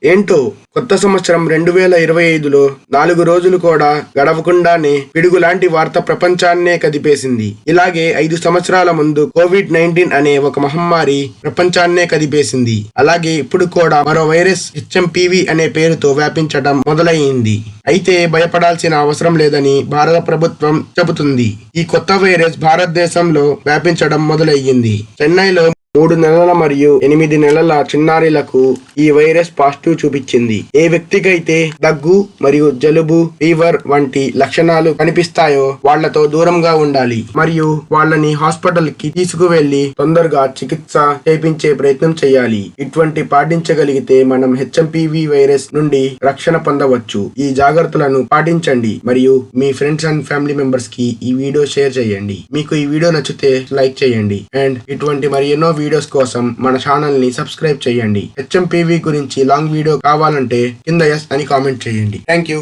ఏంటో కొత్త సంవత్సరం 2025లో 4 రోజులు కూడా గడవకుండానే పిడుగులాంటి వార్త ప్రపంచాన్నే కదిపేసింది. ఇలాగే 5 సంవత్సరాల ముందు కోవిడ్-19 అనే ఒక మహమ్మారి ప్రపంచాన్నే కదిపేసింది. అలాగే ఇప్పుడు కూడా మరో వైరస్ హెచ్ఎంపీవీ అనే పేరుతో వ్యాపించడం మొదలయ్యింది. అయితే భయపడాల్సిన అవసరం లేదని భారత ప్రభుత్వం చెబుతుంది. ఈ కొత్త వైరస్ భారతదేశంలో వ్యాపించడం మొదలయ్యింది. చెన్నైలో 3 నెలల మరియు 8 నెలల చిన్నారులకు ఈ వైరస్ పాజిటివ్ చూపించింది. ఏ వ్యక్తికైతే దగ్గు మరియు జలుబు, ఫీవర్ వంటి లక్షణాలు కనిపిస్తాయో వాళ్లతో దూరంగా ఉండాలి మరియు వాళ్ళని హాస్పిటల్ కి తీసుకువెళ్లి తొందరగా చికిత్స చేయించే ప్రయత్నం చేయాలి. ఇటువంటి పాటించగలిగితే మనం హెచ్ఎంపీవీ వైరస్ నుండి రక్షణ పొందవచ్చు. ఈ జాగ్రత్తలను పాటించండి మరియు మీ ఫ్రెండ్స్ అండ్ ఫ్యామిలీ మెంబర్స్ కి ఈ వీడియో షేర్ చేయండి. మీకు ఈ వీడియో నచ్చితే లైక్ చేయండి అండ్ ఇటువంటి మరి ఎన్నో వీడియోస్ కోసం మన ఛానల్ ని సబ్స్క్రైబ్ చేయండి. హెచ్ఎంపీవీ గురించి లాంగ్ వీడియో కావాలంటే కింద ఎస్ అని కామెంట్ చేయండి. Thank you.